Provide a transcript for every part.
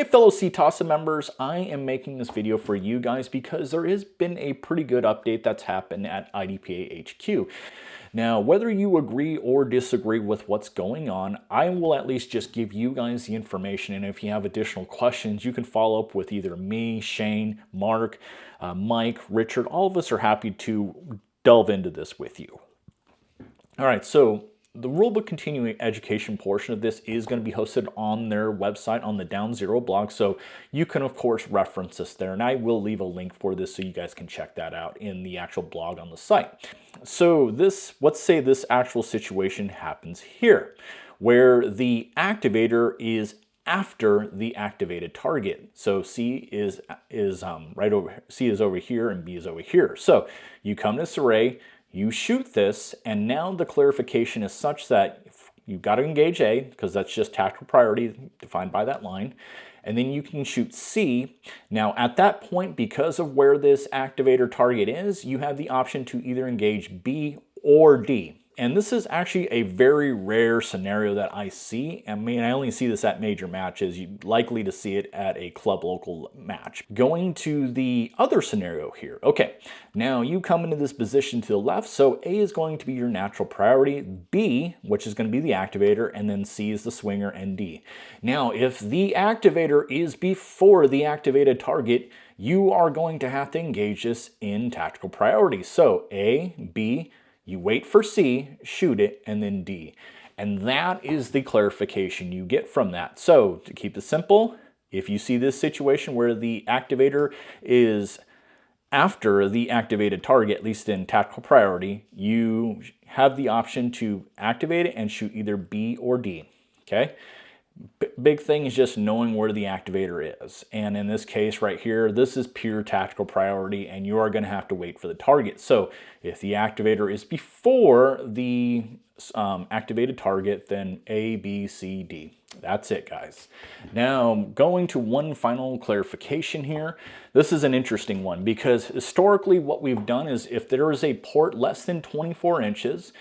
Hey fellow CTASA members, I am making this video for you guys because there has been a pretty good update that's happened at IDPA HQ. Now, whether you agree or disagree with what's going on, I will at least just give you guys the information, and if you have additional questions, you can follow up with either me, Shane, Mark, Mike, Richard. All of us are happy to delve into this with you. All right, so the rulebook continuing education portion of this is going to be hosted on their website on the Down Zero blog, so you can of course reference this there, and I will leave a link for this so you guys can check that out in the actual blog on the site. So this, let's say this actual situation happens here, where the activator is after the activated target. So C is right over, C is over here and B is over here. So you come to this array, you shoot this, and now the clarification is such that you've got to engage A, because that's just tactical priority defined by that line, and then you can shoot C. Now at that point, because of where this activator target is, you have the option to either engage B or D. And this is actually a very rare scenario that I see. I mean, I only see this at major matches. You're likely to see it at a club local match. Going to the other scenario here. Okay, now you come into this position to the left, so A is going to be your natural priority, B, which is going to be the activator, and then C is the swinger, and D. Now, if the activator is before the activated target, you are going to have to engage this in tactical priority. So A, B, you wait for C, shoot it, and then D. And that is the clarification you get from that. So to keep it simple, if you see this situation where the activator is after the activated target, at least in tactical priority, you have the option to activate it and shoot either B or D, okay? Big thing is just knowing where the activator is. And in this case right here, this is pure tactical priority, and you are going to have to wait for the target. So if the activator is before the activated target, then A, B, C, D. That's it, guys. Now, going to one final clarification here. This is an interesting one because historically what we've done is if there is a port less than 24 inches,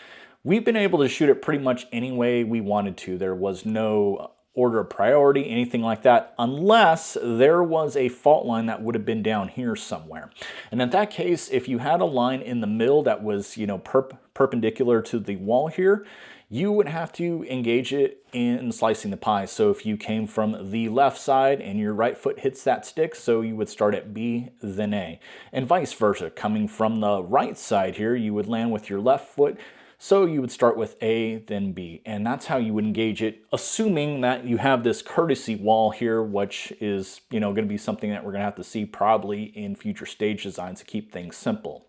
we've been able to shoot it pretty much any way we wanted to. There was no order of priority, anything like that, unless there was a fault line that would have been down here somewhere. And in that case, if you had a line in the middle that was, you know, perpendicular to the wall here, you would have to engage it in slicing the pie. So if you came from the left side and your right foot hits that stick, so you would start at B, then A. And vice versa. Coming from the right side here, you would land with your left foot, so you would start with A, then B, and that's how you would engage it, assuming that you have this courtesy wall here, which is, you know, going to be something that we're going to have to see probably in future stage designs to keep things simple.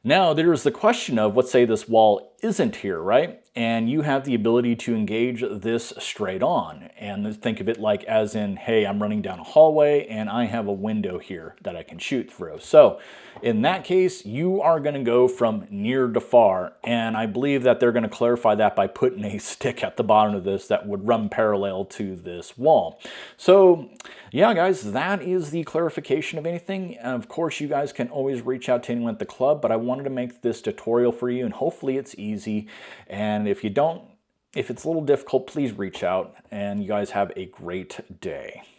Now, there's the question of, let's say this wall isn't here, right? And you have the ability to engage this straight on. And think of it like as in, hey, I'm running down a hallway and I have a window here that I can shoot through. So in that case, you are going to go from near to far. And I believe that they're going to clarify that by putting a stick at the bottom of this that would run parallel to this wall. So yeah, guys, that is the clarification of anything. And of course, you guys can always reach out to anyone at the club, but I wanted to make this tutorial for you, and hopefully it's easy. And if it's a little difficult, please reach out, and you guys have a great day.